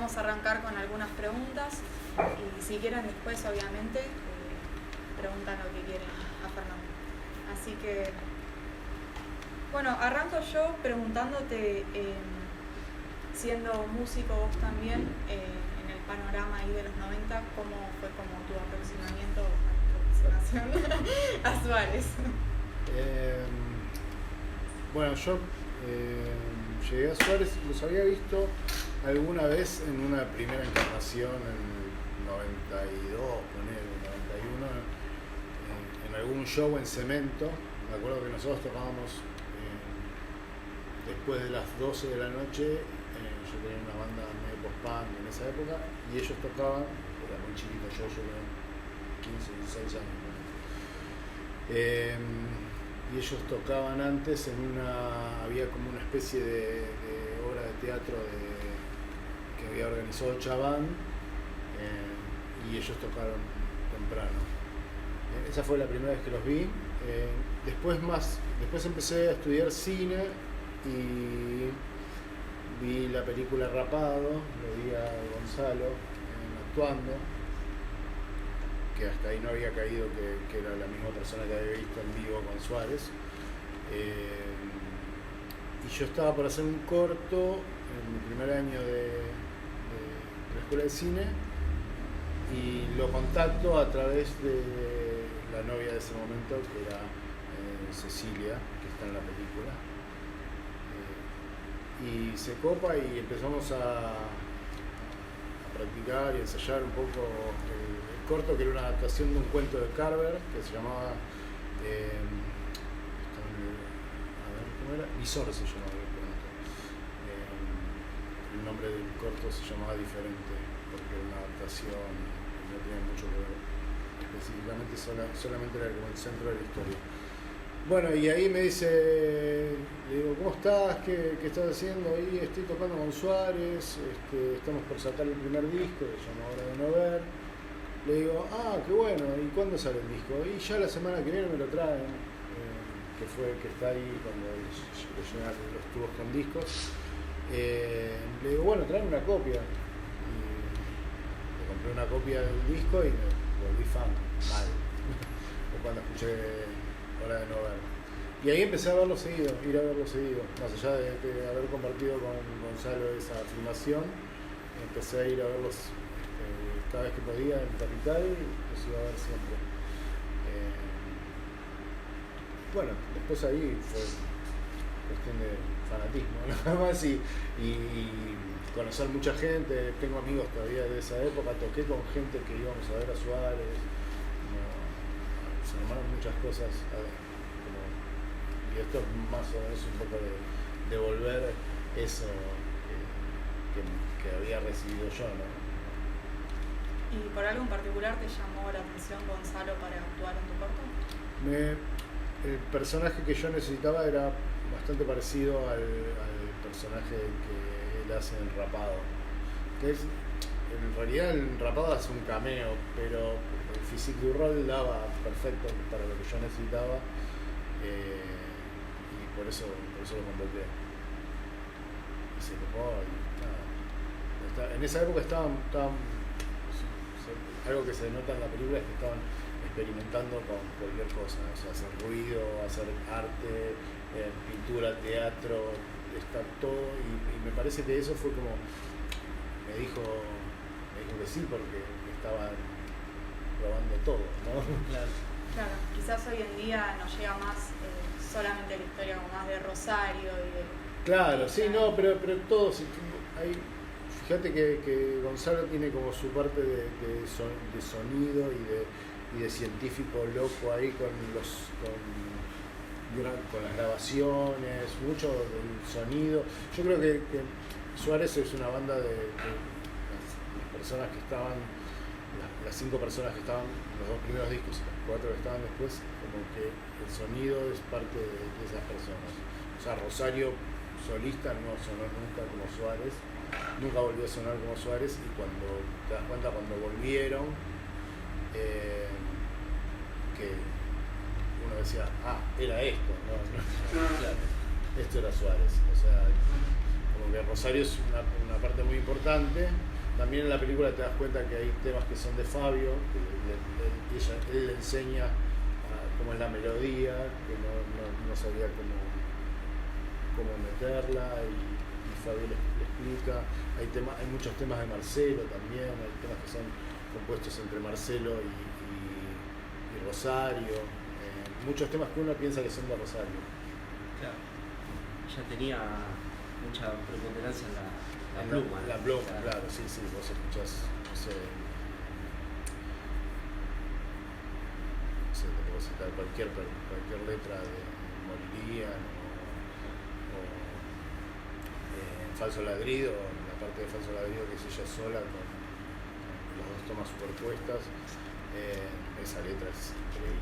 Vamos a arrancar con algunas preguntas y si quieren después, obviamente, preguntan lo que quieren a Fernando. Así que, bueno, arranco yo preguntándote, siendo músico vos también, en el panorama ahí de los 90, ¿cómo fue como tu aproximación a Suárez? Bueno, yo llegué a Suárez, los había visto alguna vez en una primera encarnación en el 92, ponele, 91, en algún show en Cemento. Me acuerdo que nosotros tocábamos después de las 12 de la noche. Yo tenía una banda medio post-punk en esa época y ellos tocaban, era muy chiquito yo tenía 15, 16 años. Y ellos tocaban antes había como una especie de obra de teatro que había organizado Chabán, y ellos tocaron temprano. Esa fue la primera vez que los vi. Después empecé a estudiar cine y vi la película Rapado, lo vi a Gonzalo actuando, que hasta ahí no había caído que era la misma persona que había visto en vivo con Suárez. Y yo estaba por hacer un corto en mi primer año de la escuela de cine y lo contacto a través de la novia de ese momento, que era Cecilia, que está en la película. Y se copa y empezamos a practicar y ensayar un poco el corto, que era una adaptación de un cuento de Carver que se llamaba ¿cómo era? Visor se llamaba el cuento. El nombre del corto se llamaba diferente porque era una adaptación y no tenía mucho que ver específicamente, solamente era como el centro de la historia. Bueno, y ahí me dice, le digo, ¿cómo estás? ¿Qué estás haciendo? Y estoy tocando con Suárez, estamos por sacar el primer disco, que se llama Hora de No Ver. Le digo, qué bueno, ¿y cuándo sale el disco? Y ya la semana que viene me lo traen, que está ahí cuando le llenan los tubos con discos. Le digo, bueno, traen una copia. Y le compré una copia del disco y me volví fan, mal. Cuando escuché Hora de No Ver. Y ahí empecé a verlo seguido, ir a verlo seguido. Más allá de haber compartido con Gonzalo esa filmación, empecé a ir a verlos cada vez que podía en Capital y los iba a ver siempre. Bueno, después ahí fue cuestión de fanatismo, nada más, y conocer mucha gente. Tengo amigos todavía de esa época, toqué con gente que íbamos a ver a Suárez. Se armaron muchas cosas, y esto es más o menos un poco de devolver eso que había recibido yo, ¿no? ¿Y por algo en particular te llamó la atención Gonzalo para actuar en tu corto? El personaje que yo necesitaba era bastante parecido al personaje que él hace en Rapado, que es, en realidad en Rapado hace un cameo, pero el physique du rol daba perfecto para lo que yo necesitaba, y por eso lo convoqué. Y se copó y nada. En esa época estaban algo que se nota en la película es que estaban experimentando con cualquier cosa, o sea, hacer ruido, hacer arte, pintura, teatro, estar todo, y me parece que eso fue como, me dijo que sí, porque estaban probando todo, ¿no? Claro, quizás hoy en día nos llega más solamente la historia como más de Rosario y de... Claro, sí, no, pero todos, fíjate que Gonzalo tiene como su parte de sonido y de científico loco ahí con las grabaciones, mucho del sonido. Yo creo que Suárez es una banda de las personas que estaban, las 5 personas que estaban en los 2 primeros discos y las 4 que estaban después, como que el sonido es parte de esas personas. O sea, Rosario solista no sonó nunca como Suárez, nunca volvió a sonar como Suárez, y cuando te das cuenta, cuando volvieron, que uno decía, era esto, ¿no? Claro, esto era Suárez. O sea, como que Rosario es una parte muy importante, también en la película te das cuenta que hay temas que son de Fabio, que él le enseña cómo es la melodía, que no sabía cómo meterla, y Fabio le explica. Hay muchos temas de Marcelo también, hay temas que son compuestos entre Marcelo y Rosario, muchos temas que uno piensa que son de Rosario. Claro. Ya tenía mucha preponderancia en la pluma. La pluma, claro, sí, vos escuchás, no sé, te puedo citar cualquier letra de Morirían o Falso Ladrido, la parte de Falso Ladrido que es ella sola con las dos tomas superpuestas, esa letra es increíble.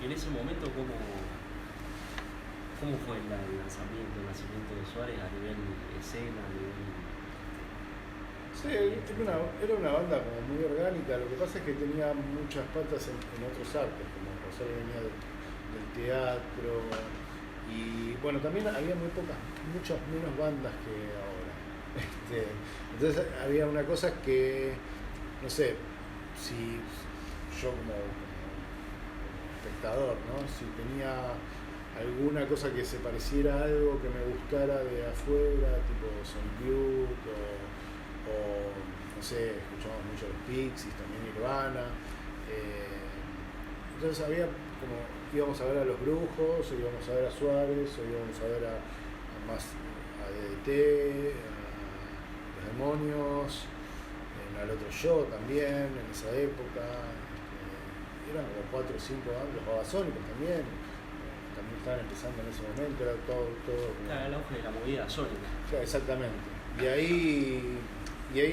Y en ese momento, ¿cómo fue el nacimiento de Suárez a nivel escena, a nivel... Sí, era una banda como muy orgánica. Lo que pasa es que tenía muchas patas en otros artes, como Rosario venía del teatro, y bueno, también había muchas menos bandas que ahora. Entonces había una cosa que, no sé, si yo como espectador, ¿no? Si tenía alguna cosa que se pareciera a algo que me gustara de afuera, tipo Sonic Youth o no sé, escuchábamos mucho los Pixies, también Nirvana. Entonces había como, íbamos a ver a Los Brujos, o íbamos a ver a Suárez, o íbamos a ver a DDT, a Los Demonios, al Otro Yo también, en esa época. Eran como 4 o 5 bandas, los Babasónicos también estaban empezando en ese momento, era todo como... Claro, el auge de la movida sónica. Claro, exactamente. Y ahí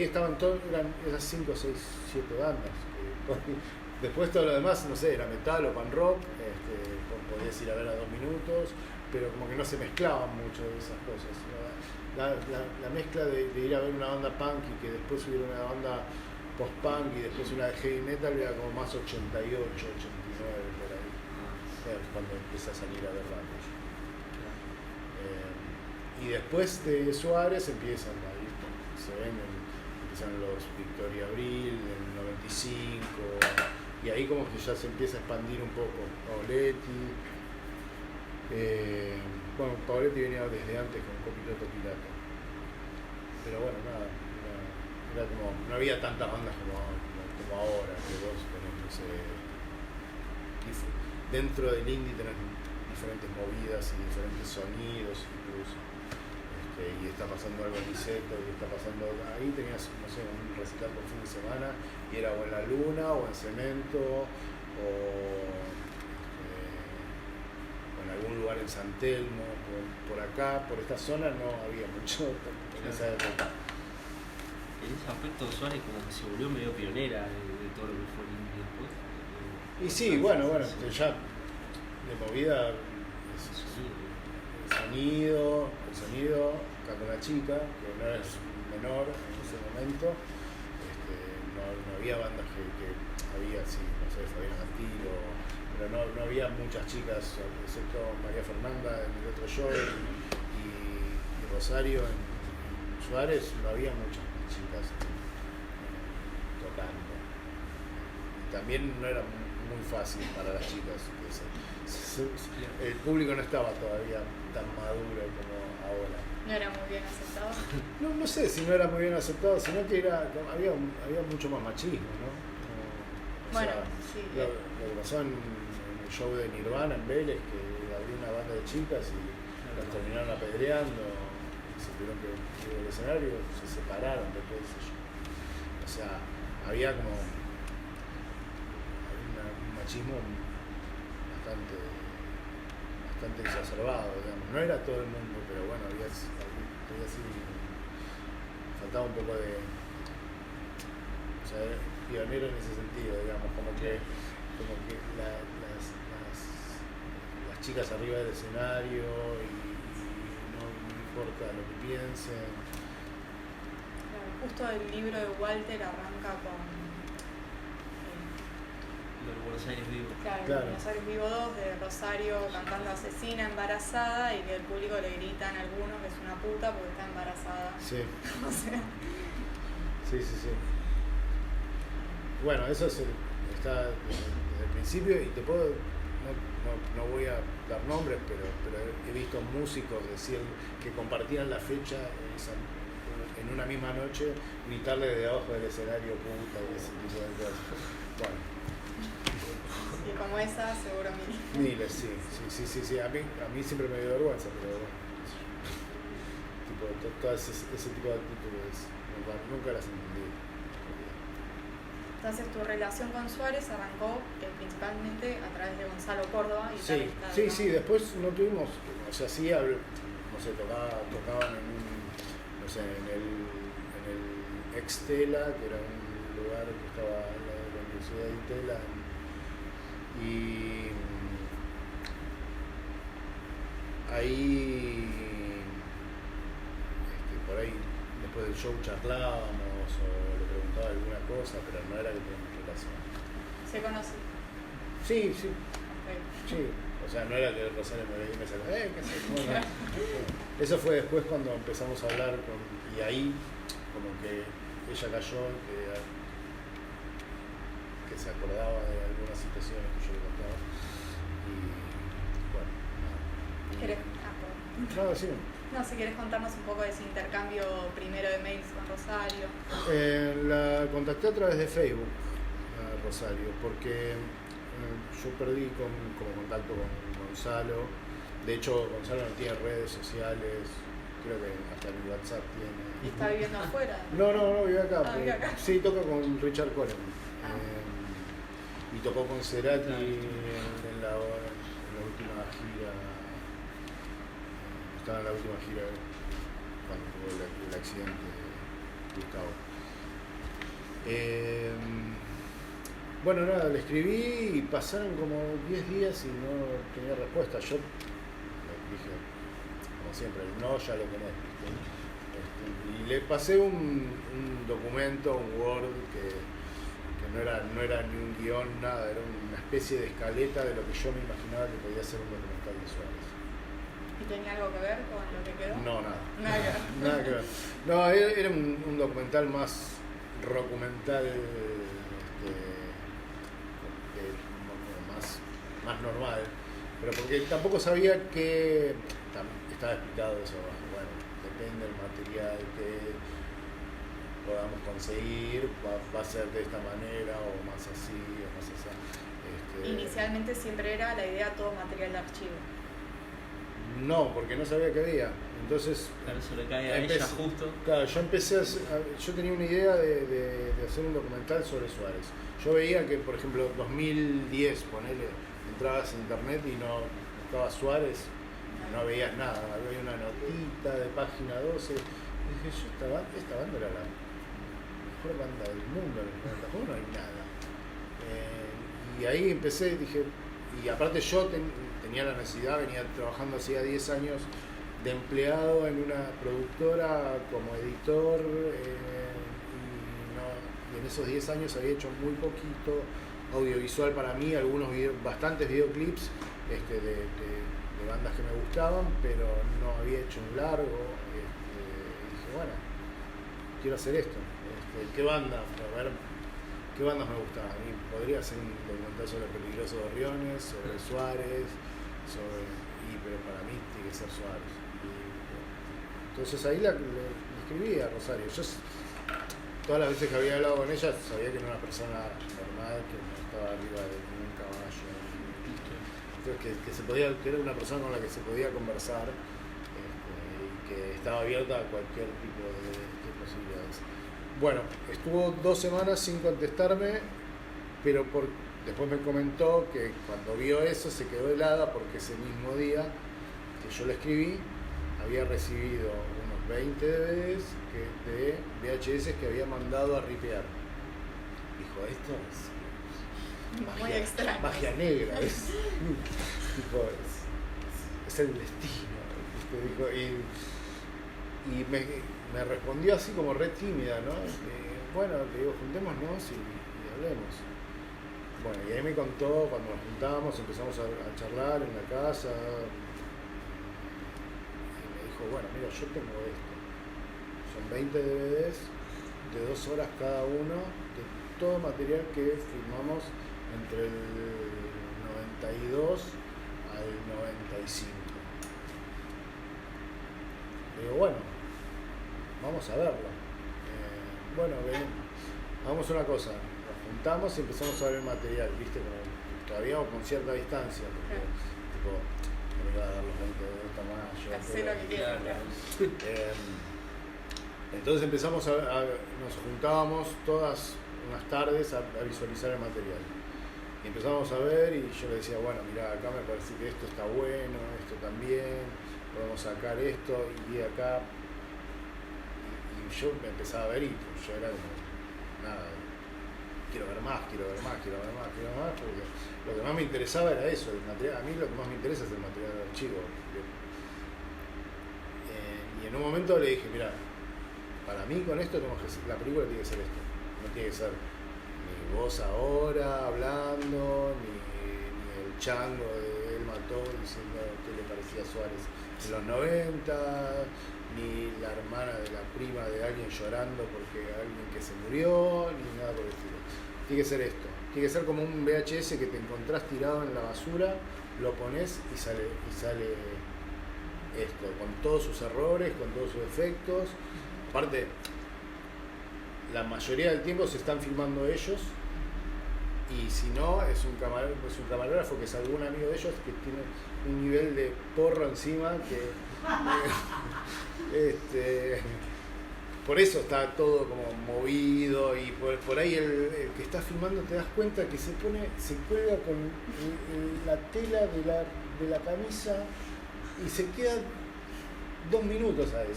estaban eran esas 5, 6, 7 bandas. Después todo lo demás, no sé, era metal o pan rock, podías ir a ver a 2 minutos, pero como que no se mezclaban mucho de esas cosas. La mezcla de ir a ver una banda punk y que después hubiera una banda post-punk y después una de heavy metal era como más 88, 89 por ahí, cuando empieza a salir a ver bandas. Y después de Suárez empiezan ahí, empiezan los Victoria Abril en el 95, y ahí como que ya se empieza a expandir un poco Paoletti. Bueno, Paoletti venía desde antes con Copiloto Pirata, pero bueno, nada, era como, no había tantas bandas como ahora, que vos tenés, no sé, dentro del indie tenés diferentes movidas y diferentes sonidos incluso, y está pasando algo en Niceto, y está pasando, ahí tenías, no sé, un recital por fin de semana, y era o en La Luna, o en Cemento, o en algún lugar en San Telmo, por acá, por esta zona no había mucho en esa época. En ese aspecto Suárez como que se volvió medio pionera de todo lo que fue el indie después. Y sí, bueno, ya de movida el sonido, Canta una Chica, que no es menor en ese momento, no había bandas que había, sí, no sé, Fabián Antilo, pero no había muchas chicas, excepto María Fernanda en El Otro Yo y Rosario en Suárez, no había muchas chicas tocando. Y también no era muy fácil para las chicas. El público no estaba todavía tan maduro como ahora. ¿No era muy bien aceptado? No sé si no era muy bien aceptado, sino que había mucho más machismo, ¿no? Bueno, sea, sí. Lo que pasó en el show de Nirvana en Vélez, que abrió una banda de chicas y las terminaron apedreando, se tuvieron que ir del escenario, se separaron después de ese show. O sea, había como un machismo bastante exacerbado, digamos. No era todo el mundo, pero bueno, había así, faltaba un poco de, o sea, pionero en ese sentido, digamos, como que las chicas arriba del escenario y no importa lo que piensen. Claro, justo el libro de Walter arranca con Lo Buenos Aires Vivo. Claro. Buenos Aires Vivo 2 de Rosario cantando Asesina embarazada y que el público le gritan a algunos que es una puta porque está embarazada. Sí. O sea, Sí. Bueno, eso está desde el principio y te puedo, no voy a dar nombres, pero he visto músicos decir que compartían la fecha en una misma noche, gritarle desde abajo del escenario puta y ese tipo de cosas. Bueno. Y como esa, seguro Miles, sí. A mí siempre me dio vergüenza, pero bueno. Todo ese tipo de actitudes nunca las entendí. Entonces tu relación con Suárez arrancó principalmente a través de Gonzalo Córdoba y Sí, después no tuvimos, o sea, sí tocaban en el Extela, que era un lugar que estaba en la Universidad de Itela, y ahí por ahí después del show charlábamos o le preguntaba alguna cosa, pero no era que teníamos relación. ¿Se conoce? Sí. Okay. Sí, o sea, no era que Rosario me veía y me sacó, ¿qué sé? No. Eso fue después cuando empezamos a hablar y ahí como que ella cayó, que se acordaba de algunas situaciones que yo le contaba y bueno, ¿Querés? No, sí. No, si querés contarnos un poco de ese intercambio primero de mails con Rosario. La contacté a través de Facebook a Rosario porque yo perdí como contacto con Gonzalo. De hecho, Gonzalo no tiene redes sociales, creo que hasta mi WhatsApp tiene. ¿Y está viviendo afuera? No, vive acá. Vive acá. Sí, toca con Richard Coleman. Y tocó con Cerati en la última gira. Estaba en la última gira cuando tuvo el accidente de Gustavo. Bueno, nada, le escribí y pasaron como 10 días y no tenía respuesta. Yo le dije, como siempre, el no ya lo tenés, ¿viste? Y le pasé un documento, un Word, que no era ni un guión, nada, era una especie de escaleta de lo que yo me imaginaba que podía ser un documental de Suárez. ¿Y tenía algo que ver con lo que quedó? No, nada. Nada que ver. Nada que ver. No, era un documental más documental más normal, pero porque tampoco sabía que estaba explicado eso. Bueno, depende del material que podamos conseguir, va a ser de esta manera o más así o más así. Inicialmente siempre era la idea todo material de archivo. No, porque no sabía que había. Entonces, claro, eso le cae a ella justo. Claro, yo tenía una idea de hacer un documental sobre Suárez. Yo veía que, por ejemplo, 2010, entrabas en internet y no estaba Suárez, no veías nada, había una notita de página 12. Y dije, esta banda era la mejor banda del mundo en el 90, no hay nada. Y ahí empecé, dije, y aparte yo tenía la necesidad, venía trabajando hacía 10 años de empleado en una productora como editor, y en esos 10 años había hecho muy poquito audiovisual para mí, bastantes videoclips de bandas que me gustaban, pero no había hecho un largo. Y dije, bueno, quiero hacer esto. ¿Qué banda? A ver, ¿qué bandas me gustaban? A mí podría hacer un documental sobre Peligroso Gorriones, sobre Suárez, pero para mí tiene que ser Suárez. Entonces ahí le escribí a Rosario. Yo todas las veces que había hablado con ella sabía que era una persona normal, que no estaba arriba de un caballo. Entonces que era una persona con la que se podía conversar, y que estaba abierta a cualquier tipo de posibilidades. Bueno, estuvo 2 semanas sin contestarme, pero después me comentó que cuando vio eso se quedó helada porque ese mismo día que yo le escribí había recibido unos 20 DVDs de VHS que había mandado a ripear. Dijo, esto es magia negra, es el destino. Dijo, y me respondió así como re tímida, ¿no? Bueno, le digo, juntémonos y hablemos. Bueno, y ahí me contó, cuando nos juntábamos, empezamos a charlar en la casa, y me dijo, bueno, mira, yo tengo esto, son 20 DVDs de 2 horas cada uno, de todo material que filmamos entre el 92 al 95. Le digo, bueno, vamos a verlo. Bueno, hagamos una cosa, nos juntamos y empezamos a ver el material, ¿viste? Como, todavía con cierta distancia, porque tipo, no me iba a dar los 20 de esta más, yo Hacé lo que quieras. Entonces empezamos nos juntábamos todas unas tardes a visualizar el material. Y empezamos a ver y yo le decía, bueno, mirá, acá me parece que esto está bueno, esto también, podemos sacar esto y acá. Y yo me empezaba a ver y pues, yo era como, nada, quiero ver más, porque lo que más me interesaba era eso, el material. A mí lo que más me interesa es el material de archivo. Y en un momento le dije, mirá, para mí con esto la película tiene que ser esto, no tiene que ser ni vos ahora hablando, ni el chango de él mató diciendo qué le parecía a Suárez en los 90, ni la hermana de la prima de alguien llorando porque alguien que se murió, ni nada por el estilo. Tiene que ser esto, tiene que ser como un VHS que te encontrás tirado en la basura, lo pones y sale esto, con todos sus errores, con todos sus defectos. Aparte, la mayoría del tiempo se están filmando ellos y si no, es un camarógrafo que es algún amigo de ellos que tiene un nivel de porro encima que por eso está todo como movido y por ahí el que está filmando te das cuenta que se cuelga con la tela de la camisa y se queda 2 minutos ahí.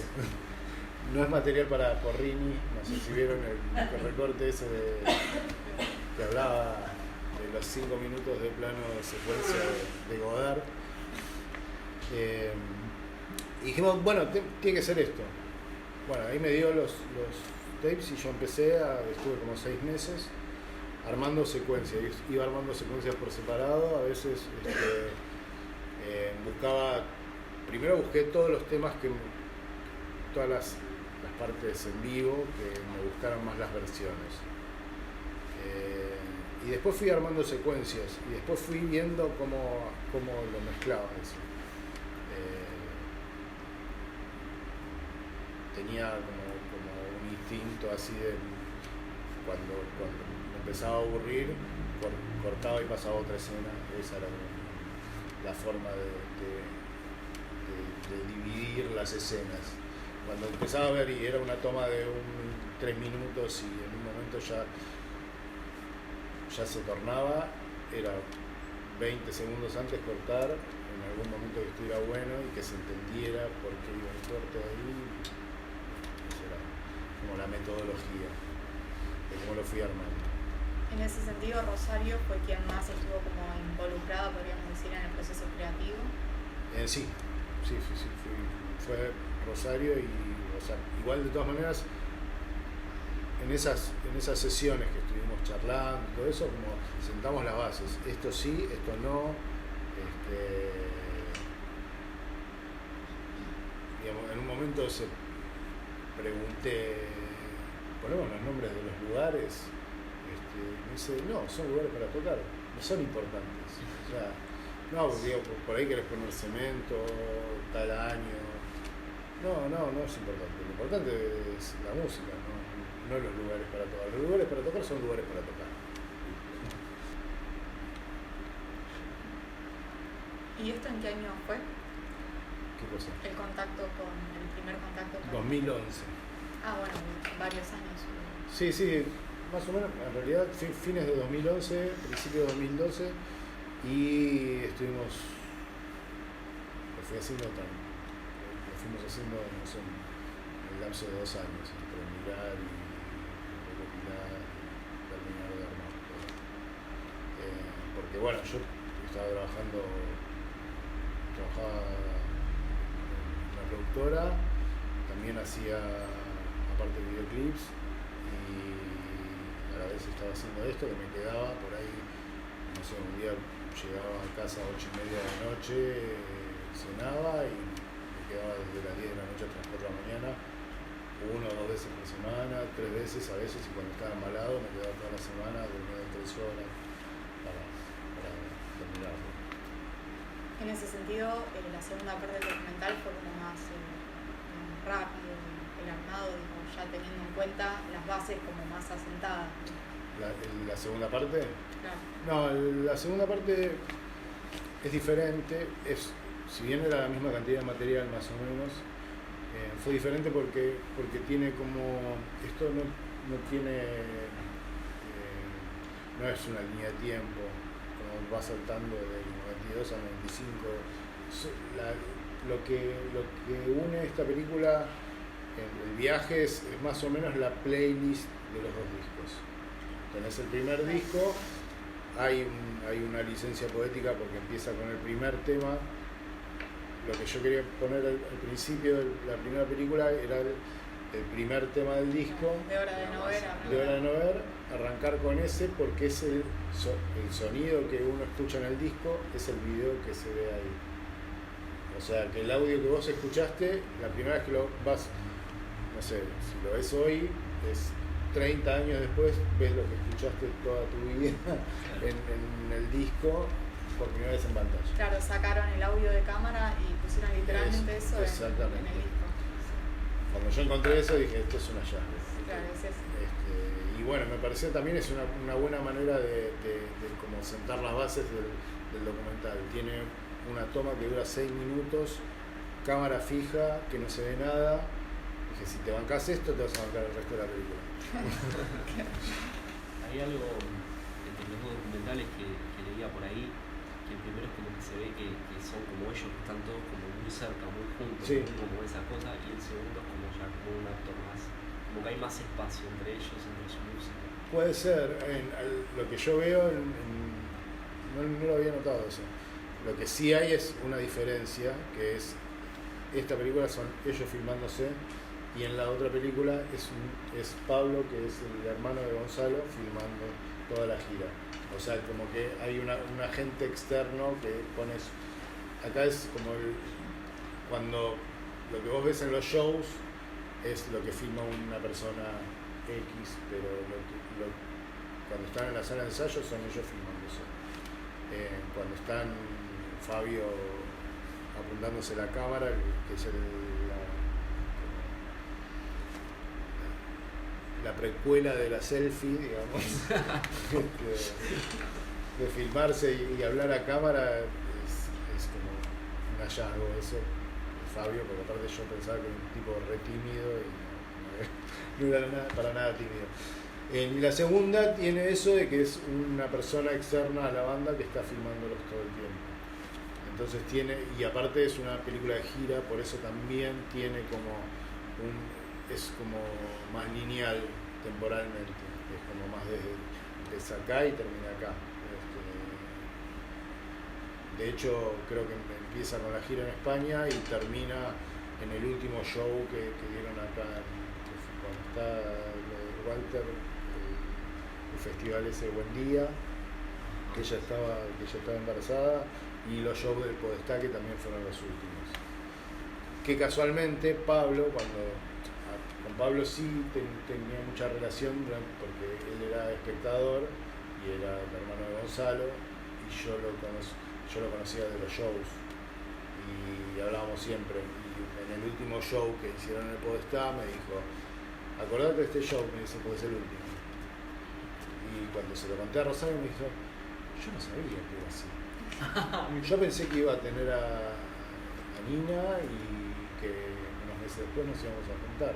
No es material para Porrini, no sé si vieron el recorte ese que hablaba de los 5 minutos de plano de secuencia de Godard. Y dijimos, bueno, tiene que ser esto. Bueno, ahí me dio los tapes y yo estuve como 6 meses armando secuencias. Iba armando secuencias por separado, a veces primero busqué todos los temas todas las partes en vivo que me gustaron más las versiones. Y después fui armando secuencias y después fui viendo cómo lo mezclaba eso. Tenía como un instinto así de cuando me empezaba a aburrir, cortaba y pasaba a otra escena. Esa era la forma de dividir las escenas. Cuando empezaba a ver y era una toma de 3 minutos y en un momento ya se tornaba, era 20 segundos antes cortar, en algún momento que estuviera bueno y que se entendiera por qué iba el corte ahí. Esa era como la metodología de cómo lo fui armando. En ese sentido, Rosario fue quien más estuvo como involucrado, podríamos decir, en el proceso creativo. Sí, fue Rosario igual de todas maneras en esas sesiones que estuvimos charlando y todo eso, como sentamos las bases, esto sí, esto no, digamos, en un momento pregunté, ponemos los nombres de los lugares, me dice, no, son lugares para tocar, no son importantes, o sea, no, digo, por ahí querés poner cemento, tal año. No es importante. Lo importante es la música, no los lugares para tocar. Los lugares para tocar son lugares para tocar. ¿Y esto en qué año fue? ¿Qué cosa? El primer contacto con... 2011. Ah, bueno, varios años. Sí, más o menos, en realidad fines de 2011, principio de 2012, y fuimos haciendo, no sé, en el lapso de 2 años, entre mirar y recopilar y terminar de armar todo. Porque bueno, yo trabajaba en la productora, también hacía aparte videoclips y a la vez estaba haciendo esto que me quedaba por ahí no sé, un día llegaba a casa a 8:30 de la noche, cenaba y me quedaba desde las 10 de la noche hasta las 4 de la mañana, 1 o 2 veces por semana, 3 veces a veces, y cuando estaba embalado me quedaba toda la semana durmiendo 3 horas para terminarlo. En ese sentido, la segunda parte del documental fue como más rápido, el armado, digo, ya teniendo en cuenta las bases como más asentadas. ¿La segunda parte? Claro. No, la segunda parte es diferente, si bien era la misma cantidad de material más o menos, fue diferente porque tiene como, esto no tiene, no es una línea de tiempo, como va saltando del 92 al 95. Lo que une esta película, el viaje, es más o menos la playlist de los 2 discos. Tenés el primer disco, hay una licencia poética porque empieza con el primer tema. Lo que yo quería poner al principio de la primera película era el primer tema del disco, De Hora de no ver. de Hora de no ver, arrancar con ese porque es el sonido que uno escucha en el disco, es el video que se ve ahí. O sea, que el audio que vos escuchaste, la primera vez que lo vas, no sé, si lo ves hoy, es 30 años después, ves lo que escuchaste toda tu vida en el disco por primera vez en pantalla. Claro, sacaron el audio de cámara y pusieron literalmente eso en el disco. Cuando yo encontré eso dije, esto es una llave. Claro, es eso. Y bueno, me pareció también es una buena manera de como sentar las bases del documental. Tiene una toma que dura 6 minutos, cámara fija, que no se ve nada. Dije, si te bancás esto, te vas a bancar el resto de la película. Hay algo entre los 2 documentales que leía por ahí, que el primero es como que se ve que son como ellos, que están todos como muy cerca, muy juntos, Sí. como esas cosas, y el segundo es como ya como un actor más, como que hay más espacio entre ellos, entre su música. Puede ser, lo que yo veo, no lo había notado eso. Lo que sí hay es una diferencia, que es, esta película son ellos filmándose, y en la otra película es Pablo, que es el hermano de Gonzalo, filmando toda la gira. O sea, como que hay un agente externo que pones. Acá es como cuando lo que vos ves en los shows es lo que filma una persona X, pero cuando están en la sala de ensayo son ellos filmándose. Cuando están Fabio apuntándose la cámara, que es la precuela de la selfie, digamos, de filmarse y hablar a cámara, es como un hallazgo eso, de Fabio, porque aparte yo pensaba que era un tipo re tímido y no era para nada tímido. La segunda tiene eso de que es una persona externa a la banda que está filmándolos todo el tiempo. Entonces y aparte es una película de gira, por eso también tiene como es como más lineal temporalmente, es como más desde acá y termina acá. De hecho, creo que empieza con la gira en España y termina en el último show que dieron acá, cuando está lo de Walter, el festival ese Buen Día, que ella estaba embarazada, y los shows del Podestá, que también fueron los últimos. Que casualmente Pablo, con Pablo sí tenía mucha relación, porque él era espectador y era el hermano de Gonzalo, y yo lo conocía de los shows y hablábamos siempre. Y en el último show que hicieron en el Podestá me dijo, acordate de este show, me dice, puede ser el último. Y cuando se lo conté a Rosario me dijo, yo no sabía que era así. Yo pensé que iba a tener a Nina y que unos meses después nos íbamos a juntar,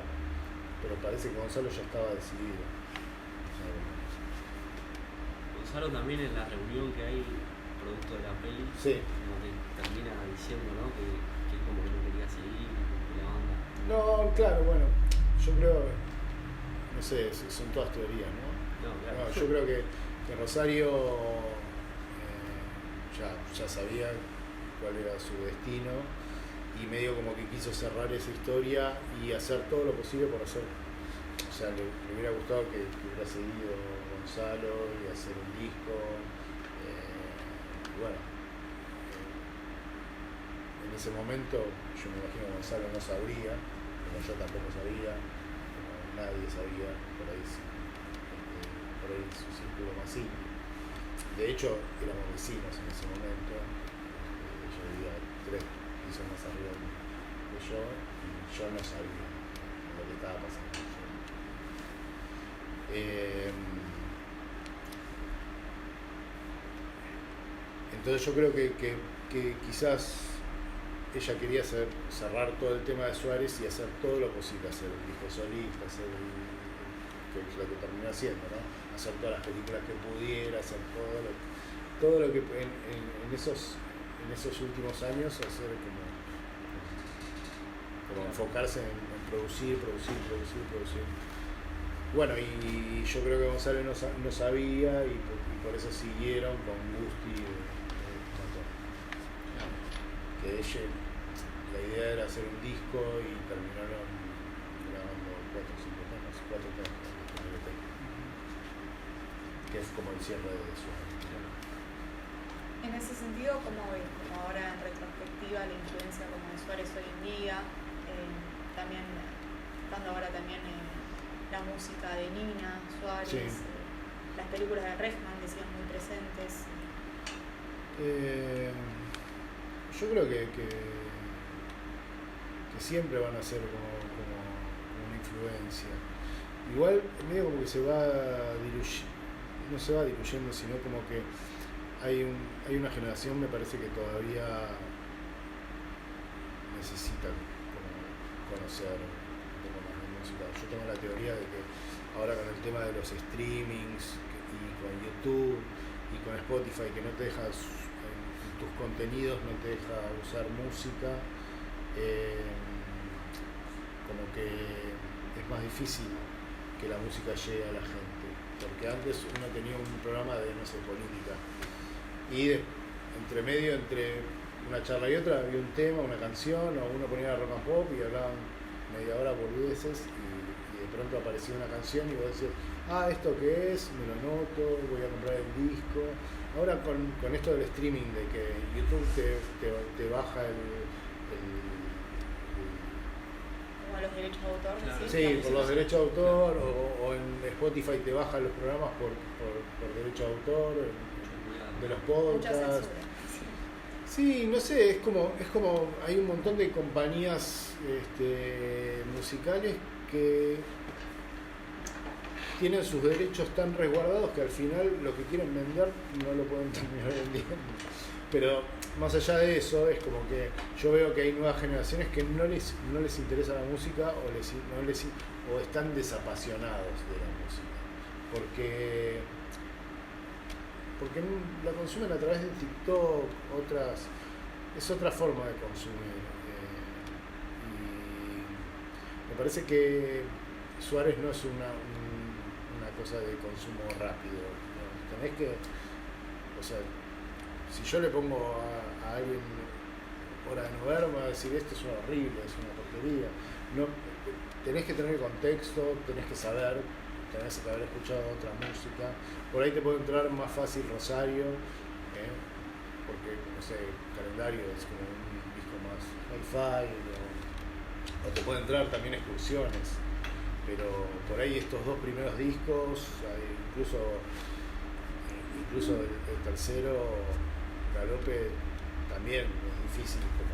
pero parece que Gonzalo ya estaba decidido. Gonzalo también en la reunión que hay producto de la peli, sí, como que termina diciendo, ¿no? que como que no quería seguir con la banda. No, claro, bueno, yo creo, no sé, son todas teorías, ¿no? No, claro. No, yo creo que Rosario ya sabía cuál era su destino y medio como que quiso cerrar esa historia y hacer todo lo posible por hacer. O sea, le hubiera gustado que hubiera seguido Gonzalo y hacer un disco. ese momento, yo me imagino que Gonzalo no sabría, como yo tampoco sabía, como nadie sabía, por ahí su círculo más íntimo. De hecho, éramos vecinos en ese momento, yo vivía 3 pisos más arriba que yo, y yo no sabía lo que estaba pasando. Entonces yo creo que quizás ella quería cerrar todo el tema de Suárez y hacer todo lo posible, hacer el disco solista, que es lo que terminó haciendo, ¿no? Hacer todas las películas que pudiera, hacer todo lo que en esos últimos años, hacer como enfocarse en producir. Bueno, y yo creo que Gonzalo no sabía y por eso siguieron con Gusti Matón. Que la idea era hacer un disco y terminaron grabando 4 o 5 temas, 4 temas, que es como el cierre de Suárez. En ese sentido, ¿cómo ves, como ahora en retrospectiva, la influencia como de Suárez hoy en día? También, estando ahora también la música de Nina Suárez, Sí. Las películas de Rejman que siguen muy presentes. Yo creo que siempre van a ser como una influencia. Igual medio como que se va diluyendo, no se va diluyendo, sino como que hay una generación, me parece, que todavía necesita como conocer un poco más de música. Yo tengo la teoría de que ahora con el tema de los streamings y con YouTube y con Spotify, que no te deja tus contenidos, no te deja usar música, como que es más difícil que la música llegue a la gente, porque antes uno tenía un programa de, no sé, política, y entre medio, entre una charla y otra, había un tema, una canción, o uno ponía rock and pop y hablaban media hora boludeces, y de pronto aparecía una canción y vos decías, ¿esto qué es? Me lo noto, voy a comprar el disco. Ahora con esto del streaming, de que YouTube te baja Como los derechos de autor. Claro. Sí, por los derechos de autor, o en Spotify te bajan los programas por derechos de autor, de los Mucha podcasts. censura. Sí, no sé, es como hay un montón de compañías musicales que tienen sus derechos tan resguardados que al final lo que quieren vender no lo pueden terminar vendiendo. Pero más allá de eso, es como que yo veo que hay nuevas generaciones que no les interesa la música o están desapasionados de la música. Porque la consumen a través de TikTok, es otra forma de consumir. Y me parece que Suárez no es una cosa de consumo rápido, ¿no? Tenés que, o sea, si yo le pongo a alguien Hora de no ver, me va a decir, esto es horrible, es una porquería. No, tenés que tener contexto, tenés que haber escuchado otra música. Por ahí te puede entrar más fácil Rosario, porque, no sé, Calendario es como un disco más hi-fi, o te puede entrar también Excursiones. Pero por ahí estos 2 primeros discos, incluso el tercero, Galope, también es difícil, como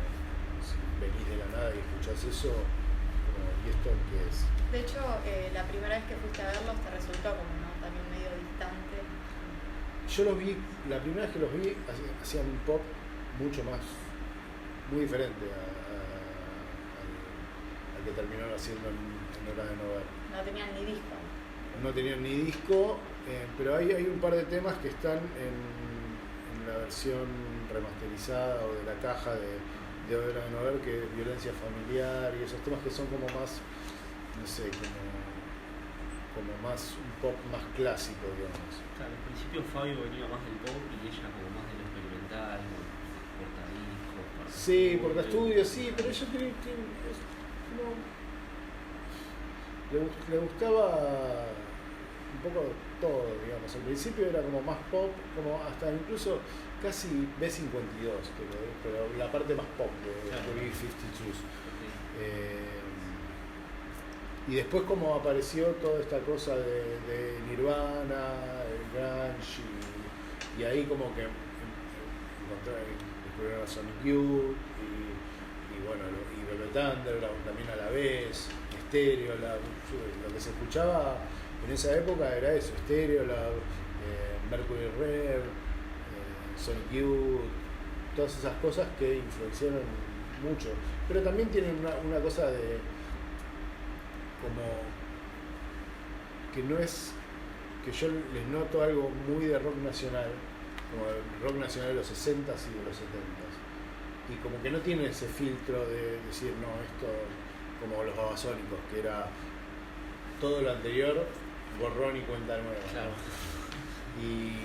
si venís de la nada y escuchás eso, ¿y esto qué es? De hecho, la primera vez que fuiste a verlos te resultó como, ¿no?, también medio distante. Yo los vi, la primera vez que los vi, hacían un pop muy diferente al que terminaron haciendo en Hora de no ver. No tenían ni disco. No tenían ni disco, pero hay un par de temas que están en la versión remasterizada o de la caja de Hora de no ver, que es Violencia Familiar y esos temas que son como más, no sé, como más un pop más clásico, digamos. Claro, al principio Fabio venía más del pop y ella como más de lo experimental, portadiscos. Sí, portaestudios, sí, pero ella tiene le gustaba un poco todo, digamos. Al principio era como más pop, como hasta incluso casi B52, pero la parte más pop de B-52s. Y después como apareció toda esta cosa de Nirvana, el grunge, y ahí como que descubrieron a Sonic Youth, y bueno, y Velvet Underground también a la vez, Stereolab, lo que se escuchaba en esa época era eso, Stereolab, Mercury Rev, Sonic Youth, todas esas cosas que influenciaron mucho, pero también tienen una cosa de como que no es que yo les noto algo muy de rock nacional, como el rock nacional de los 60s y de los 70s, y como que no tiene ese filtro de decir no, esto como los Babasónicos, que era todo lo anterior borrón y cuenta nueva. Claro. Y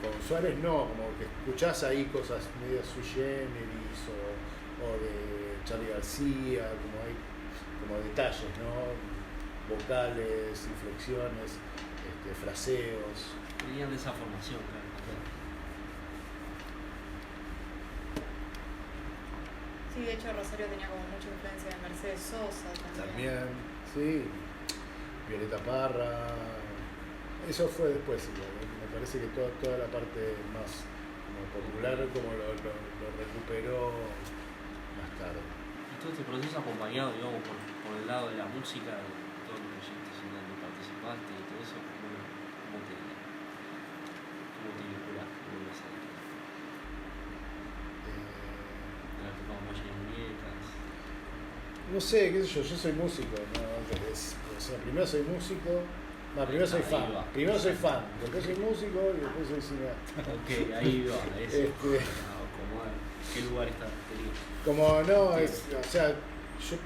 con Suárez no, como que escuchás ahí cosas medio sui generis o de Charly García, como hay como detalles, ¿no? Vocales, inflexiones, fraseos. Venían de esa formación, claro. Sí, de hecho Rosario tenía como mucha influencia de Mercedes Sosa También, sí. Violeta Parra. Eso fue después, igual. Me parece que toda la parte más como popular como lo recuperó más tarde. Y todo este proceso acompañado, digamos, por el lado de la música, de todos los proyectos en los que participaste y todo eso, ¿cómo te vinculás? ¿Cómo ves ahí? ¿Te has tocado Maya y Muñecas? No sé, qué sé yo soy músico, ¿no? O sea, primero soy músico, primero soy fan, después soy músico y después soy cineasta. Ok, ahí va, eso. ¿Qué lugar está tenido? Como no, o sea, yo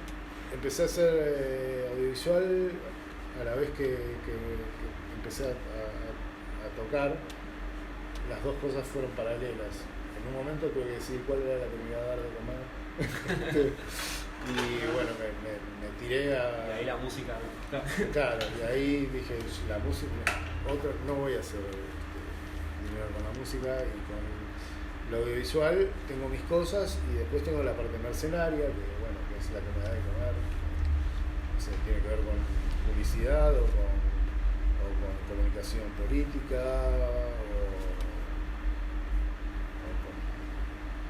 empecé a hacer audiovisual a la vez que empecé a tocar. Las dos cosas fueron paralelas. En un momento tuve que decidir cuál era la que me iba a dar de comer. Y bueno, me tiré a... Y ahí la música... Claro, y ahí dije, la música... no voy a hacer dinero con la música y con lo audiovisual. Tengo mis cosas y después tengo la parte mercenaria, que es la que me da de comer. O sea, tiene que ver con publicidad o con comunicación política o con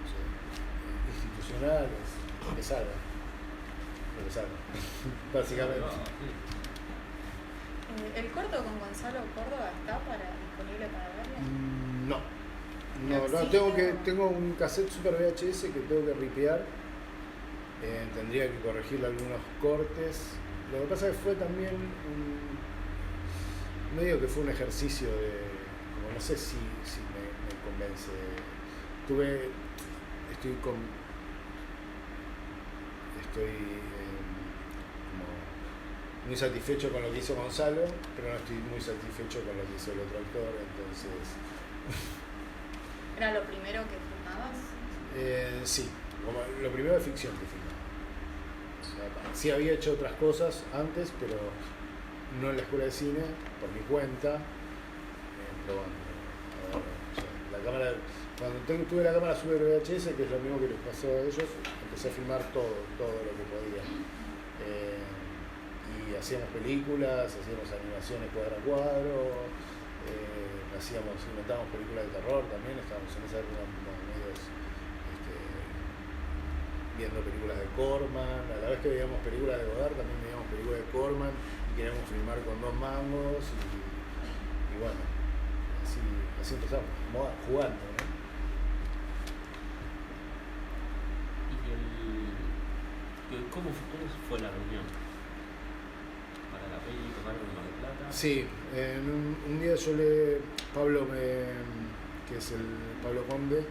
no sé, institucionales, que salga. Básicamente. ¿El corto con Gonzalo Córdoba está disponible para verlo? No, tengo un cassette Super VHS que tengo que ripear. Tendría que corregirle algunos cortes. Lo que pasa es que fue también no digo que fue un ejercicio de, como no sé si me convence. Estoy como muy satisfecho con lo que hizo Gonzalo, pero no estoy muy satisfecho con lo que hizo el otro actor, entonces... ¿Era lo primero que filmabas? Sí, como lo primero de ficción que filmaba. O sea, sí había hecho otras cosas antes, pero no en la escuela de cine, por mi cuenta, probando. La cámara, cuando tuve la cámara Super VHS, que es lo mismo que les pasó a ellos, empecé a filmar todo lo que podía. Y hacíamos películas, hacíamos animaciones cuadro a cuadro, inventábamos películas de terror también, estábamos en esa época medios viendo películas de Corman, a la vez que veíamos películas de Godard también veíamos películas de Corman y queríamos filmar con 2 mangos y bueno, así empezamos, jugando, ¿no? ¿Cómo fue la reunión? ¿Para la peli tocaron en Mar del Plata? Sí, un día Pablo, que es el Pablo Conde,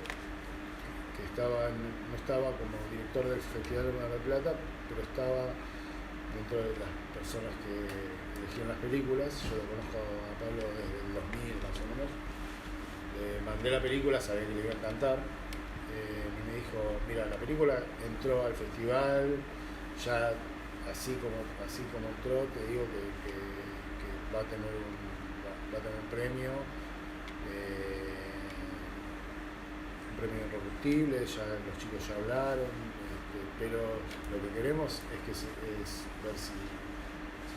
que no estaba como director del Festival de Mar del Plata, pero estaba dentro de las personas que eligieron las películas. Yo lo conozco a Pablo desde el 2000 más o menos. Le mandé la película, sabía que le iba a encantar. Y me dijo, mira, la película entró al festival, ya así como entró, te digo que va a tener va a tener un premio irreductible, ya los chicos ya hablaron, pero lo que queremos es que es ver si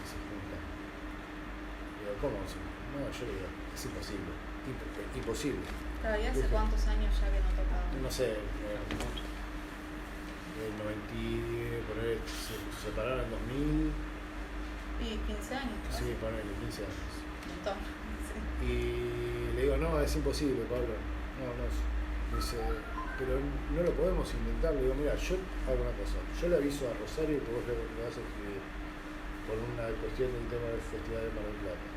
se juntan. Digo, ¿cómo? No, yo le digo, es imposible, imposible. Claro, ¿y hace cuántos años ya que no tocaba? No sé, el 90, se separaron en 2000. Y 15 años. Sí, ponele 15 años. Un montón, sí. Y le digo, no, es imposible, Pablo. No. Me dice, pero no lo podemos intentar. Le digo, mira, yo hago una cosa. Yo le aviso a Rosario que vos le vas a escribir por una cuestión del tema del Festival de Mar del Plata.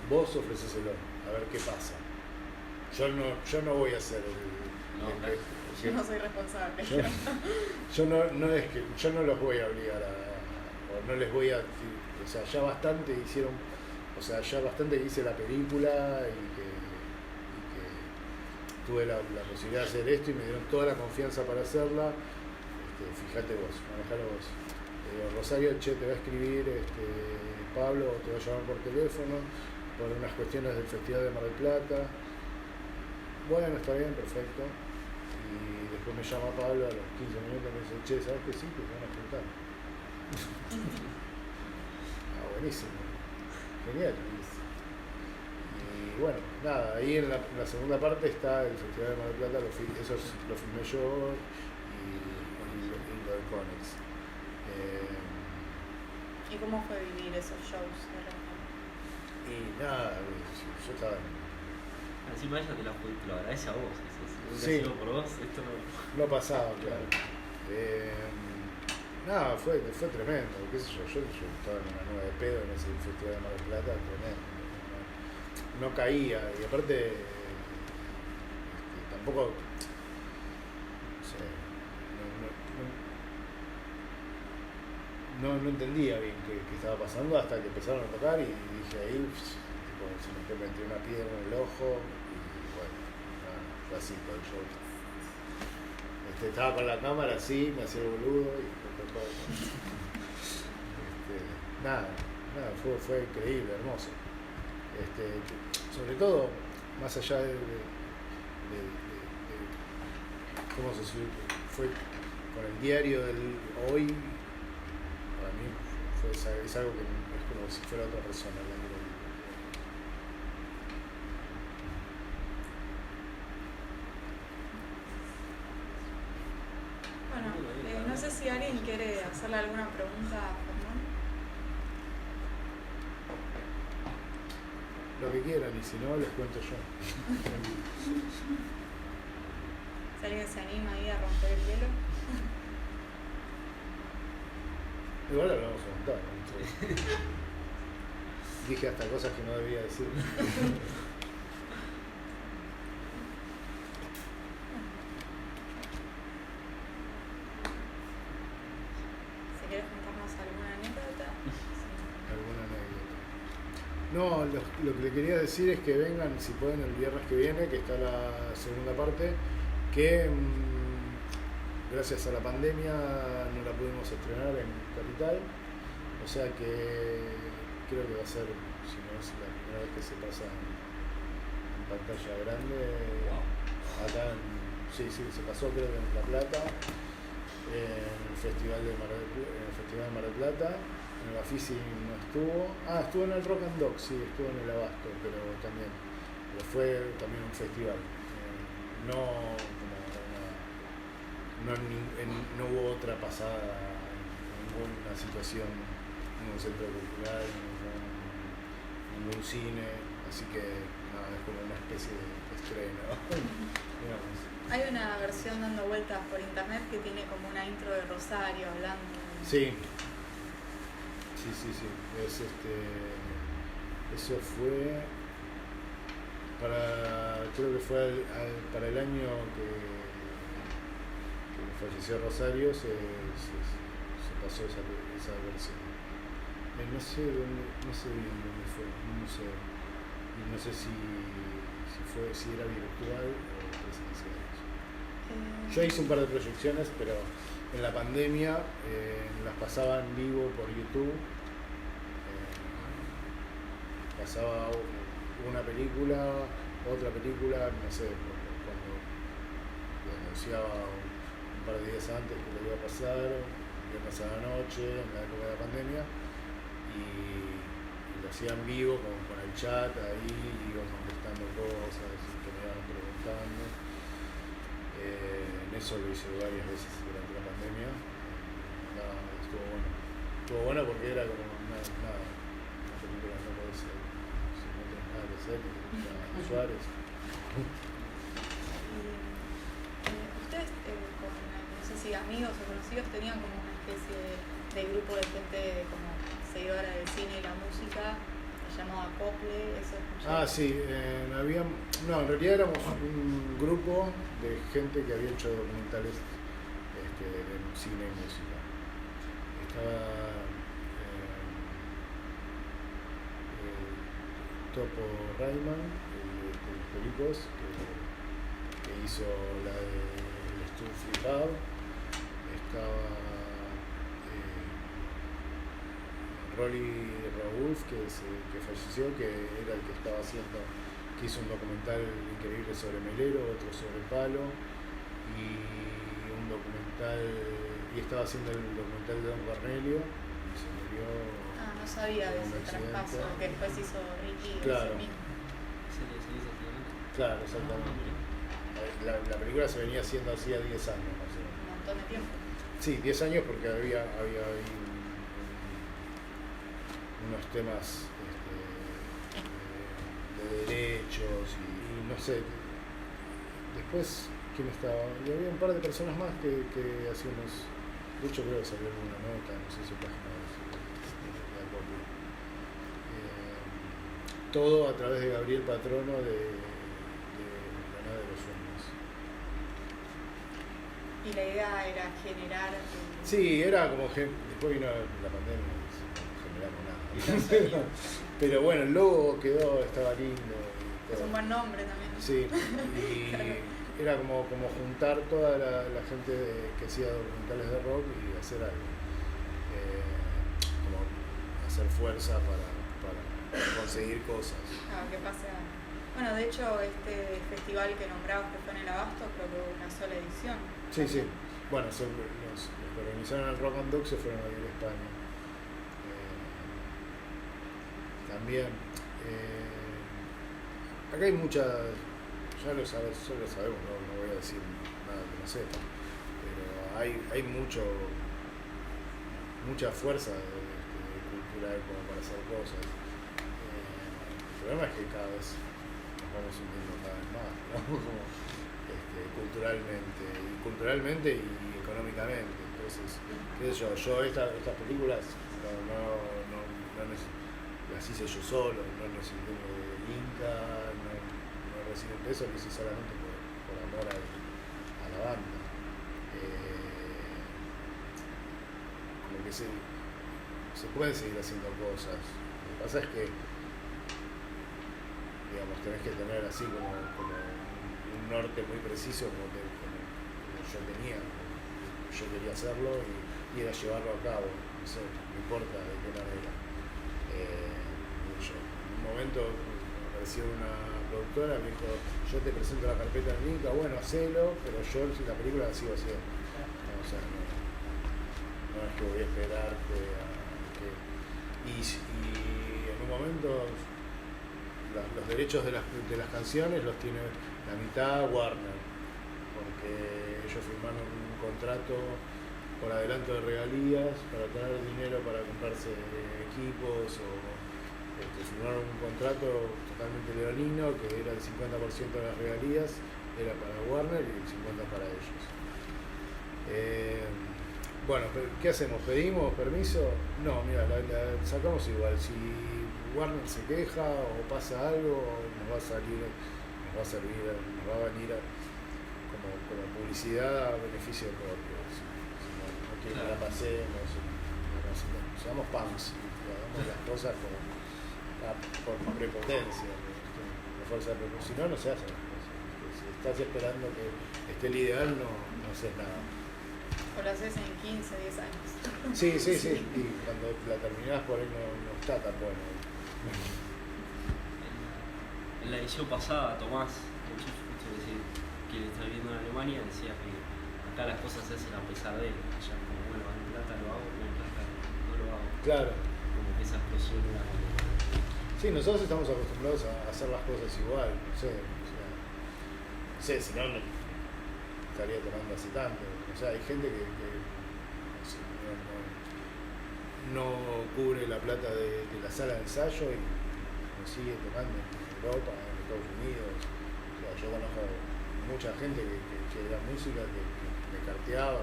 Vos ofrecéselo, a ver qué pasa. Yo no voy a hacer Yo no soy responsable. Yo no los voy a obligar o no les voy a decir, o sea, ya bastante hicieron, o sea, ya bastante hice la película y que tuve la posibilidad de hacer esto y me dieron toda la confianza para hacerla. Fíjate vos, manejalo vos. Rosario, te va a escribir Pablo, te va a llamar por teléfono por unas cuestiones del Festival de Mar del Plata. Bueno, está bien, perfecto. Y después me llama Pablo a los 15 minutos y me dice, che, ¿sabes que sí? Que te van a juntar. Buenísimo. Genial. Y bueno, nada, ahí en la segunda parte está el Festival de Mar del Plata, eso lo filmé yo y lo de Conex. ¿Y cómo fue vivir esos shows de Rosario? Y nada, yo estaba... Encima ella te lo agradece a vos. Sí. Por vos, esto no pasaba, claro. Nada, fue tremendo, qué sé yo estaba en una nube de pedo en ese Festival de Mar del Plata, tremendo. No caía, y aparte tampoco, no sé, no entendía bien qué estaba pasando hasta que empezaron a tocar y dije ahí, se me metió una piedra en el ojo y bueno, fue así todo el show. Estaba con la cámara así, me hacía el boludo y tocó. Nada, fue increíble, hermoso. Sobre todo, más allá de cómo se fue con el diario del hoy, para mí es algo que es como si fuera otra persona hablando. Bueno, no sé si alguien quiere hacerle alguna pregunta a Fernán. Lo que quieran, y si no, les cuento yo. Si alguien se anima ahí a romper el hielo. Igual hablamos un montón, ¿no? Dije hasta cosas que no debía decir. Si quieres contarnos alguna anécdota. Sí. ¿Alguna anécdota? No, lo que le quería decir es que vengan, si pueden, el viernes que viene, que está la segunda parte, que gracias a la pandemia no la pudimos estrenar en Capital, o sea que creo que va a ser, si no es la primera vez que se pasa en pantalla grande, acá se pasó creo que en La Plata, en el Festival de Mar del Plata, en el Bafisi no estuvo, estuvo en el Rock and Dog, sí, estuvo en el Abasto, pero fue también un festival, no hubo otra pasada en ninguna situación, ningún centro cultural, ningún cine, así que nada, es como una especie de estreno, digamos. Hay una versión dando vueltas por internet que tiene como una intro de Rosario hablando. Sí. Eso fue creo que fue para el año que falleció Rosario, se pasó esa versión. No sé bien dónde fue, y no sé si era virtual o presencial. Yo hice un par de proyecciones, pero en la pandemia las pasaba en vivo por YouTube, pasaba una película, otra película, no sé, cuando lo anunciaba un par de días antes que lo iba a pasar, viernes a la noche, en la época de la pandemia, y lo hacía en vivo con el chat ahí, iba contestando cosas que me iban preguntando. En eso lo hice varias veces durante la pandemia. Estuvo bueno. Estuvo bueno porque era como una película no puede ser, si no tenés nada que hacer, Suárez. Ustedes con, no sé si amigos o conocidos, tenían como una especie de grupo de gente como seguidora del cine y la música, se llamaba Acople, eso escuché. Sí, no, en realidad éramos un grupo de gente que había hecho documentales de cine y música. Estaba Topo Rayman, el de los Pericos, que hizo la del Stuff Free Pub. Estaba Rolly Raúl, que falleció, que era el que estaba haciendo, que hizo un documental increíble sobre Melero, otro sobre Palo, y estaba haciendo el documental de Don Cornelio, y se murió. No sabía de ese traspaso que después hizo Ricky. Claro. Mismo. Claro, exactamente. La película se venía haciendo hacía 10 años más o menos. Un montón de tiempo. Sí, 10 años porque había ahí unos temas de derechos y no sé. Después, ¿quién estaba? Y había un par de personas más que hacíamos. De hecho, creo que salió en una nota, no sé si página de Acople. Todo a través de Gabriel Patrono de La Nave de los Sueños. Y la idea era generar. Sí, era como que después vino la pandemia y no generamos nada. Pero bueno, el logo quedó, estaba lindo. Es un buen nombre también. Sí, y era como juntar toda la gente que hacía documentales de rock y hacer algo. Como hacer fuerza para conseguir cosas. Que pase algo. Bueno, de hecho, este festival que nombrabas que fue en el Abasto, creo que hubo una sola edición. Sí, sí. Bueno, los que organizaron el Rock and Dog se fueron a vivir a España. También. Acá hay muchas. Ya lo sabemos, no voy a decir nada que no sepa. Pero hay mucha fuerza cultural como para hacer cosas. El problema es que cada vez nos vamos hundiendo cada vez más, ¿no? Como, culturalmente y económicamente. Entonces, qué sé yo estas películas las hice yo solo, no necesito de Inca, no recibo un peso, lo hice solamente por amor a la banda. Como que se pueden seguir haciendo cosas. Lo que pasa es que, digamos, tenés que tener así como un norte muy preciso como yo tenía, yo quería hacerlo y era llevarlo a cabo, no sé, no importa de qué manera. En un momento apareció una productora, me dijo, yo te presento la carpeta en Inca, bueno, hacelo, pero yo la película la sigo haciendo. No, o sea, no es que voy a esperarte a que... Y en un momento los derechos de las canciones los tiene la mitad Warner, porque ellos firmaron un contrato por adelanto de regalías para tener dinero para comprarse equipos o firmaron un contrato totalmente leonino que era el 50% de las regalías era para Warner y el 50% para ellos. Bueno, ¿qué hacemos? ¿Pedimos permiso? No, mira, la sacamos igual. Si Warner se queja o pasa algo, nos va a venir como publicidad a beneficio propio. No quieren que la pasemos, seamos punks y hagamos las cosas por prepotencia, por fuerza de prepotencia. Si no, no se hacen las cosas. Si estás esperando que esté el ideal, no haces nada. O lo haces en 15, 10 años. Sí. Y cuando la terminás por ahí no está tan bueno. en la edición pasada, Tomás, el chico justo que le está viviendo en Alemania, decía que acá las cosas se hacen a pesar de él. Allá como, bueno, en plata lo hago, en plata no lo hago. Claro. Como que esa explosión era como... Sí, nosotros estamos acostumbrados a hacer las cosas igual, no sé, no sé, si no, no estaría tomando hace tanto. O sea, hay gente que no, sé, no cubre la plata de la sala de ensayo y sigue tomando en Europa, en Estados Unidos. O sea, yo conozco mucha gente que era música, que carteaba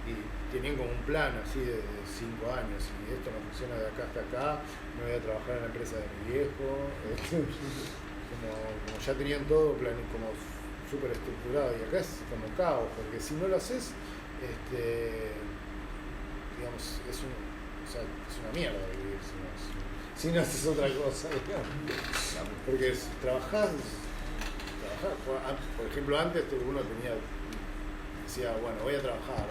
y tenían como un plan así de 5 años, y esto no funciona de acá hasta acá, me voy a trabajar en la empresa de mi viejo, como ya tenían todo como súper estructurado, y acá es como caos, porque si no lo haces, digamos, es una mierda vivir si no haces otra cosa, digamos. Porque trabajás, por ejemplo, antes uno decía, bueno, voy a trabajar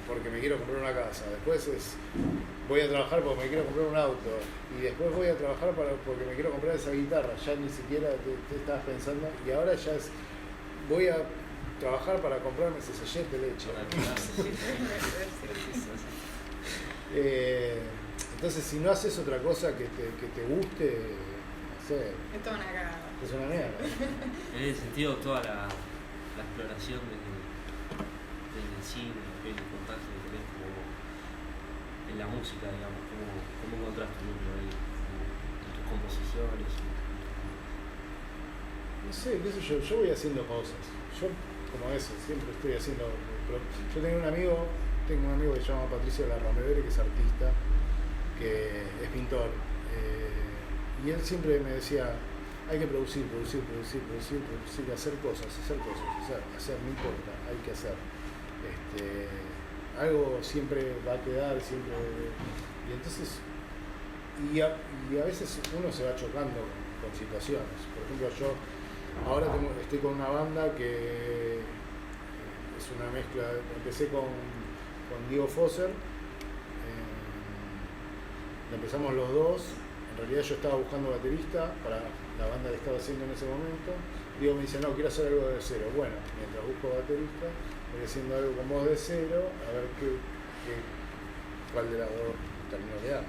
porque me quiero comprar una casa, después voy a trabajar porque me quiero comprar un auto, y después voy a trabajar porque me quiero comprar esa guitarra, ya ni siquiera te estabas pensando, y ahora ya voy a trabajar para comprarme ese sachet de leche. Entonces, si no haces otra cosa que te guste, no sé, es toda una cagada. Es una mierda. En ese sentido, toda la exploración desde el cine, el contacto que tenés como en la música, digamos, cómo encontrás tu núcleo ahí, en tus composiciones. No sé, qué sé yo voy haciendo cosas. Yo, como eso, siempre estoy haciendo. Yo tengo un amigo que se llama Patricio Larramevere, que es artista, que es pintor. Y él siempre me decía, hay que producir, hacer cosas, no importa, hay que hacer. Algo siempre va a quedar, siempre. Y entonces, y a veces uno se va chocando con situaciones. Por ejemplo, yo ahora estoy con una banda que es una mezcla, empecé con Diego Fosser, empezamos los dos. En realidad yo estaba buscando baterista para la banda que estaba haciendo en ese momento. Diego me dice, no, quiero hacer algo de cero. Bueno, mientras busco baterista, voy haciendo algo con voz de cero, a ver cuál de las dos terminó quedando.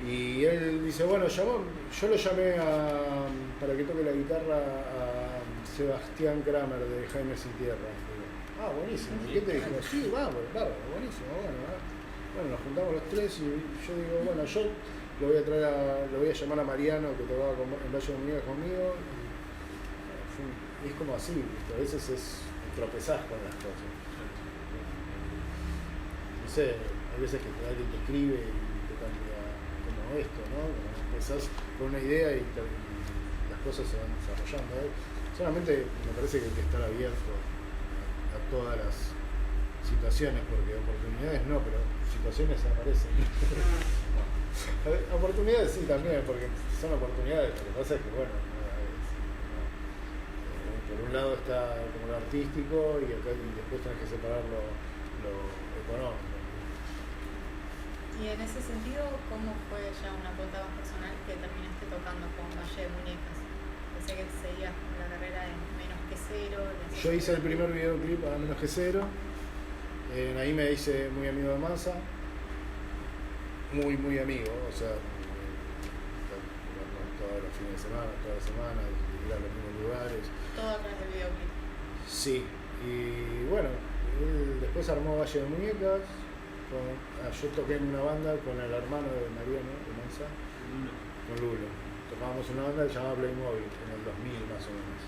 Y él dice, bueno, yo lo llamé para que toque la guitarra a Sebastián Kramer de Jaime Sin Tierra. Digo, buenísimo. ¿Y qué te dijo? Sí, vamos, claro, buenísimo, bueno. Bueno, nos juntamos los tres y yo digo, bueno, yo lo voy a llamar a Mariano, que tocaba en Valle de Muñecas conmigo. Y es como así, ¿viste? A veces tropezás con las cosas. No sé, hay veces que alguien te escribe y te cambia como esto, ¿no? Como empezás con una idea y las cosas se van desarrollando. Solamente me parece que hay que estar abierto a todas las situaciones, porque oportunidades no, pero situaciones aparecen. Oportunidades sí también, porque son oportunidades. Lo que pasa es que, bueno, por un lado está como lo artístico y después tenés que separar lo económico. Y en ese sentido, ¿cómo fue ya una cuota más personal que terminaste tocando con Valle de Muñecas? Pensé que seguías con la carrera en Menos que Cero. Yo hice el primer videoclip a Menos que Cero. Ahí me hice muy amigo de Mansa. Muy amigo, o sea, todos los fines de semana, toda la semana, ir a los mismos lugares. Todo a través del videoclip. Sí, y bueno, él después armó Valle de Muñecas. Yo toqué en una banda con el hermano de Mariano, de Mansa, con Lulo. Tocábamos una banda que se llamaba Playmobil, en el 2000 más o menos.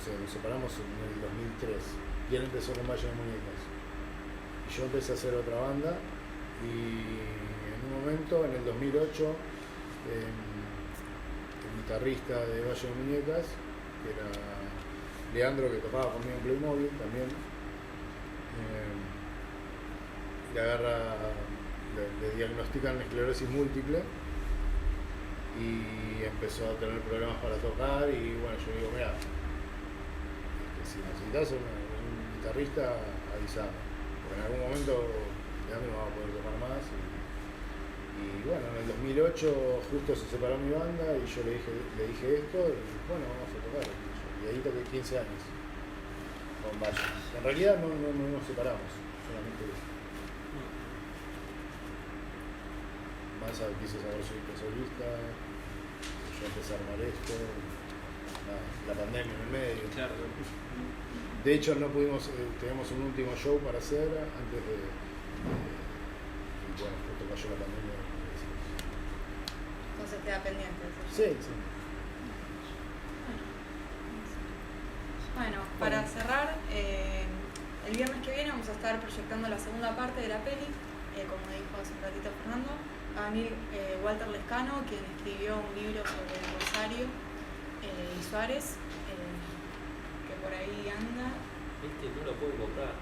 Nos separamos en el 2003 y él empezó con Valle de Muñecas y yo empecé a hacer otra banda, y en un momento, en el 2008, el guitarrista de Valle de Muñecas, que era Leandro, que tocaba conmigo en Playmobil también, le diagnostican esclerosis múltiple y empezó a tener problemas para tocar. Y bueno, yo digo, mira, si necesitas un guitarrista, avisame, porque en algún momento Leandro no va a poder tocar más, y Y bueno, en el 2008 justo se separó mi banda y yo le dije esto y bueno, vamos a tocar. Y ahí toqué 15 años con Valle. En realidad no nos separamos, solamente Massa quiso sacar su disco solista, yo empecé a armar esto, la pandemia en el medio. Claro. De hecho no pudimos, teníamos un último show para hacer antes de y bueno, justo cayó la pandemia. Entonces queda pendiente. Sí, sí. Bueno, para cerrar, el viernes que viene vamos a estar proyectando la segunda parte de la peli, como dijo hace un ratito Fernando. Va a venir Walter Lescano, quien escribió un libro sobre Rosario y Suárez, que por ahí anda. No lo puedo comprar.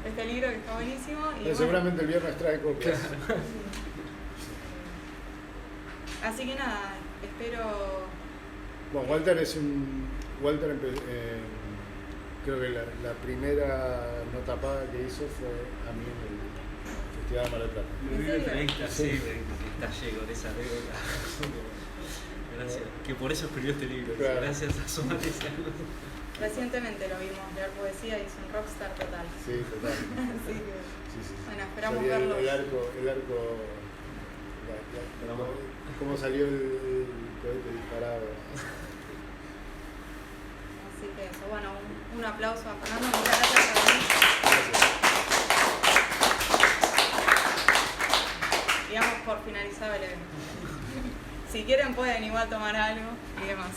Este libro que está buenísimo. Y Pero bueno, seguramente el viernes trae copias. así que nada, espero. Bueno, Walter es un. Creo que la primera nota paga que hizo fue a mí en el Festival de Mar del Plata. Lo vi en entrevista, Sí. sí, está lleno de esa anécdota. Gracias. Que por eso escribió este libro. Claro. Gracias a su Matías. Recientemente lo vimos leer poesía y es un rockstar total. Sí, total. Así que, Sí. bueno, esperamos Salió verlo. el arco. Cómo salió el cohete disparado. Así que eso, bueno, un aplauso a Fernando, muchas gracias por venir. Digamos por finalizado el evento. Si quieren pueden igual tomar algo y demás.